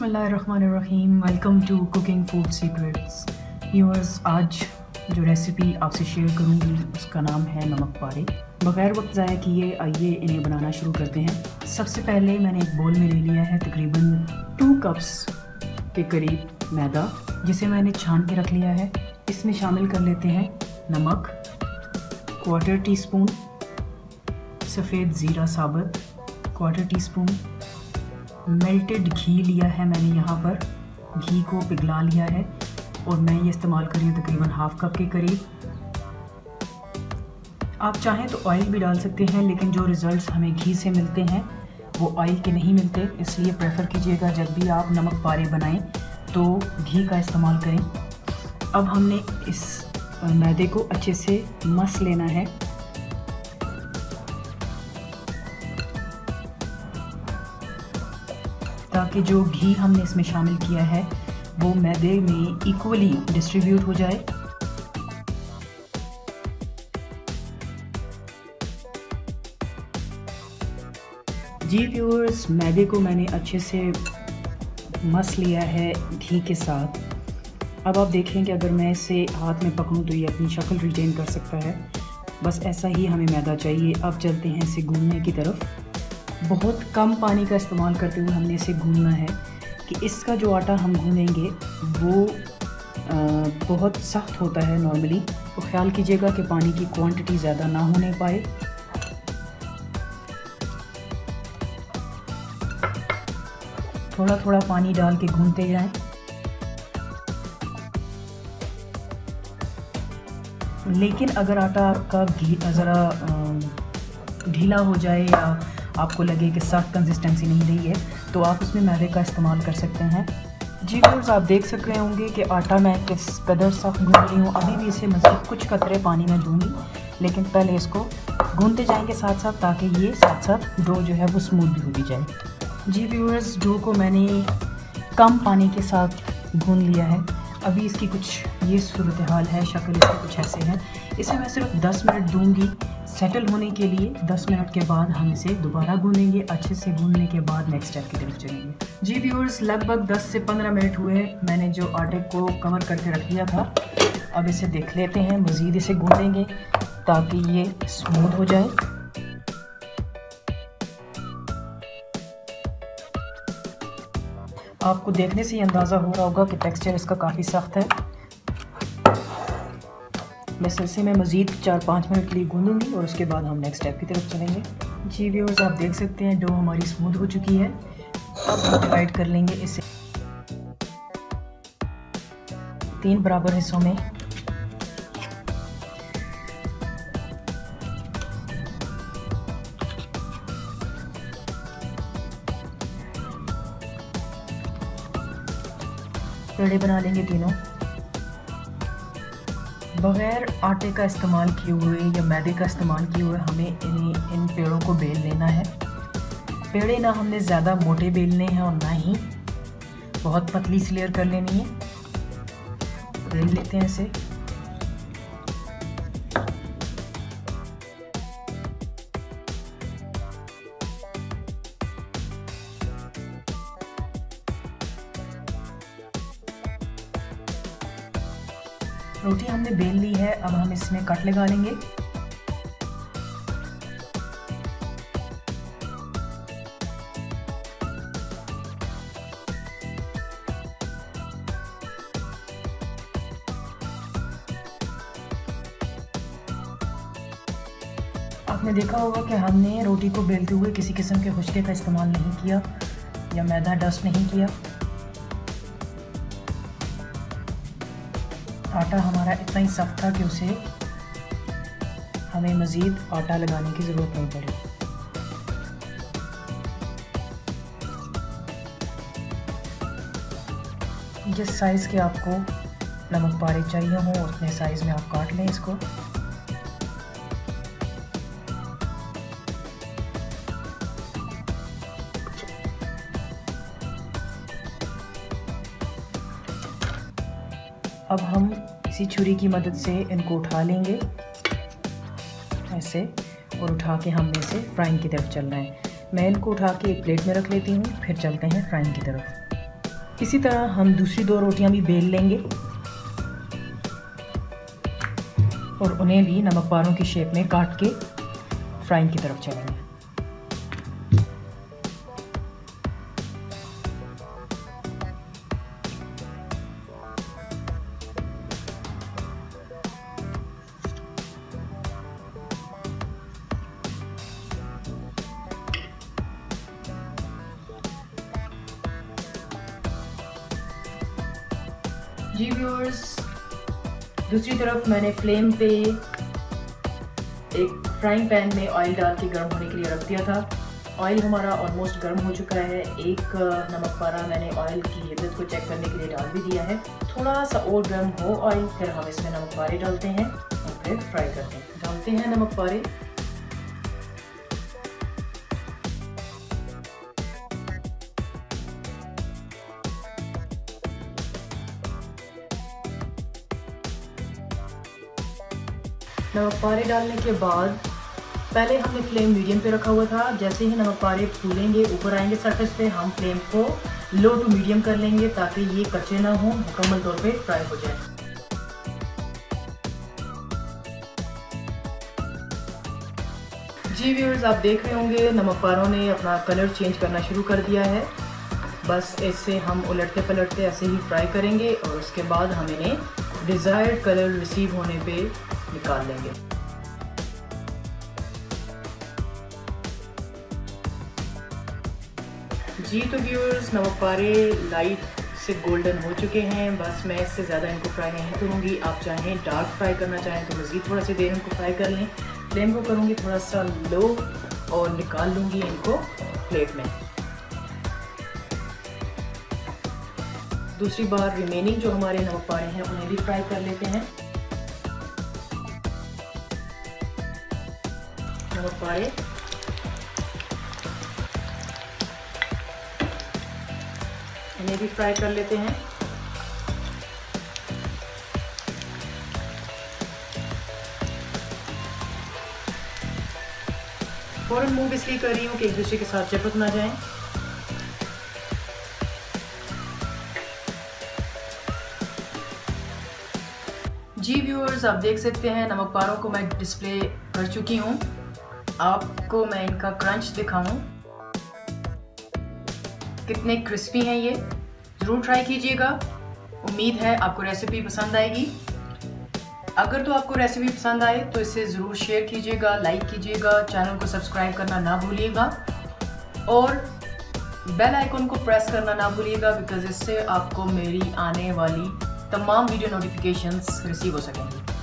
बिस्मिल्लाहिर्रहमानिर्रहीम। Welcome to cooking food secrets. Viewers, आज जो रेसिपी आपसे शेयर करूंगी उसका नाम है नमक पारे। बगैर वक्त ज़ाया किए आइए इन्हें बनाना शुरू करते हैं। सबसे पहले मैंने एक बोल में ले लिया है तकरीबन 2 कप्स के करीब मैदा, जिसे मैंने छान के रख लिया है। इसमें शामिल कर लेते हैं नमक, 1/4 टीस्पून सफ़ेद ज़ीरा साबुत, 1/4 टीस्पून मेल्टेड घी लिया है मैंने यहाँ पर। घी को पिघला लिया है और मैं ये इस्तेमाल कर रही हूँ तकरीबन 1/2 कप के करीब। आप चाहें तो ऑयल भी डाल सकते हैं, लेकिन जो रिज़ल्ट्स हमें घी से मिलते हैं वो ऑयल के नहीं मिलते, इसलिए प्रेफर कीजिएगा जब भी आप नमक पारे बनाएं तो घी का इस्तेमाल करें। अब हमने इस मैदे को अच्छे से मस लेना है। ताकि जो घी हमने इसमें शामिल किया है वो मैदे में इक्वली डिस्ट्रीब्यूट हो जाए। जी व्यूअर्स, मैदे को मैंने अच्छे से मस लिया है घी के साथ। अब आप देखेंगे अगर मैं इसे हाथ में पकड़ूं तो ये अपनी शक्ल रिटेन कर सकता है। बस ऐसा ही हमें मैदा चाहिए। अब चलते हैं इसे गूंदने की तरफ। बहुत कम पानी का इस्तेमाल करते हुए हमने इसे गूंदना है कि इसका जो आटा हम गूंदेंगे वो बहुत सख्त होता है नॉर्मली, तो ख्याल कीजिएगा कि पानी की क्वांटिटी ज़्यादा ना होने पाए। थोड़ा थोड़ा पानी डाल के गूंदते जाएं। लेकिन अगर आटा आपका ज़रा ढीला हो जाए या आपको लगे कि सख्त कंसिस्टेंसी नहीं रही है तो आप उसमें मैदे का इस्तेमाल कर सकते हैं। जी व्यूअर्स, आप देख सक रहे होंगे कि आटा मैं किस कदर सख्त गूंद रही हूँ। अभी भी इसे मज़ीद कुछ कतरे पानी में दूँगी, लेकिन पहले इसको गूंदते जाएंगे साथ साथ, ताकि ये साथ साथ डो जो है वो स्मूथ भी होती जाए। जी व्यूअर्स, डो को मैंने कम पानी के साथ गूंद लिया है। अभी इसकी कुछ ये सूरत हाल है, शक्ल इसकी कुछ ऐसे है। इसे मैं सिर्फ 10 मिनट दूंगी सेटल होने के लिए। 10 मिनट के बाद हम इसे दोबारा गूंदेंगे। अच्छे से गूंदने के बाद नेक्स्ट स्टेप की तरफ चलेंगे। जी व्यूअर्स, लगभग 10 से 15 मिनट हुए मैंने जो आटे को कवर करके रख दिया था। अब इसे देख लेते हैं, मज़ीद इसे गूंदेंगे ताकि ये स्मूथ हो जाए। आपको देखने से ही अंदाज़ा हो रहा होगा कि टेक्सचर इसका काफ़ी सख्त है। मैं इसे में मज़ीद 4-5 मिनट के लिए गूंदूंगी और उसके बाद हम नेक्स्ट स्टेप की तरफ चलेंगे। जी व्यूअर्स, आप देख सकते हैं डो हमारी स्मूथ हो चुकी है। अब हम डिवाइड कर लेंगे इसे 3 बराबर हिस्सों में। पेड़े बना लेंगे तीनों। बग़ैर आटे का इस्तेमाल किए हुए या मैदे का इस्तेमाल किए हुए हमें इन पेड़ों को बेल लेना है। पेड़े ना हमने ज़्यादा मोटे बेलने हैं और ना ही बहुत पतली सी लेयर कर लेनी है। बेल लेते हैं इसे। रोटी हमने बेल ली है। अब हम इसमें कट लगा लेंगे। आपने देखा होगा कि हमने रोटी को बेलते हुए किसी किस्म के खुशके का इस्तेमाल नहीं किया या मैदा डस्ट नहीं किया। आटा हमारा इतना ही सख्त था कि उसे हमें मज़ीद आटा लगाने की ज़रूरत नहीं पड़ी। जिस साइज़ के आपको नमक पारे चाहिए हो उतने साइज़ में आप काट लें इसको। अब हम इसी छुरी की मदद से इनको उठा लेंगे ऐसे, और उठा के हमने इसे फ्राइंग की तरफ चलना है। मैं इनको उठा के एक प्लेट में रख लेती हूँ, फिर चलते हैं फ्राइंग की तरफ। इसी तरह हम दूसरी 2 रोटियां भी बेल लेंगे और उन्हें भी नमक पारों की शेप में काट के फ्राइंग की तरफ चलेंगे। जी व्यूअर्स, दूसरी तरफ मैंने फ्लेम पे एक फ्राइंग पैन में ऑयल डाल के गर्म होने के लिए रख दिया था। ऑयल हमारा ऑलमोस्ट गर्म हो चुका है। एक नमक पारा मैंने ऑयल की हिद्दत को चेक करने के लिए डाल भी दिया है। थोड़ा सा और गर्म हो ऑयल, फिर हम इसमें नमक पारे डालते हैं और फिर फ्राई करते हैं। डालते हैं नमक पारे। नमक पारे डालने के बाद पहले हमने फ्लेम मीडियम पे रखा हुआ था। जैसे ही नमक पारे फूलेंगे, ऊपर आएंगे सरफेस पे, हम फ्लेम को लो टू मीडियम कर लेंगे ताकि ये कच्चे ना हो, मुकम्मल तौर पे फ्राई हो जाए। जी व्यूअर्स, आप देख रहे होंगे नमक पारों ने अपना कलर चेंज करना शुरू कर दिया है। बस इससे हम उलटते पलटते ऐसे ही फ्राई करेंगे और उसके बाद हम इन्हें डिज़ायर्ड कलर रिसीव होने पे निकाल लेंगे। जी तो व्यूअर्स, नमक पारे लाइट से गोल्डन हो चुके हैं। बस मैं इससे ज़्यादा इनको फ्राई नहीं करूँगी। आप चाहें डार्क फ्राई करना चाहें तो मज़ीद थोड़ा सी देर इनको फ्राई कर लें। फ्लेम को करूँगी थोड़ा सा लो और निकाल लूँगी इनको प्लेट में। दूसरी बार रिमेनिंग जो हमारे नमक पारे हैं उन्हें भी फ्राई कर लेते हैं। नमक पारे इन्हें भी फ्राई कर लेते हैं। फौरन मूव इसलिए कर रही हूँ कि एक दूसरे के साथ चिपक ना जाएं। जी व्यूअर्स, आप देख सकते हैं नमक पारों को मैं डिस्प्ले कर चुकी हूँ। आपको मैं इनका क्रंच दिखाऊं, कितने क्रिस्पी हैं ये। ज़रूर ट्राई कीजिएगा। उम्मीद है आपको रेसिपी पसंद आएगी। अगर तो आपको रेसिपी पसंद आए तो इसे ज़रूर शेयर कीजिएगा, लाइक कीजिएगा, चैनल को सब्सक्राइब करना ना भूलिएगा और बेल आइकन को प्रेस करना ना भूलिएगा, बिकॉज़ इससे आपको मेरी आने वाली तमाम वीडियो नोटिफिकेशंस रिसीव हो सकेंगी।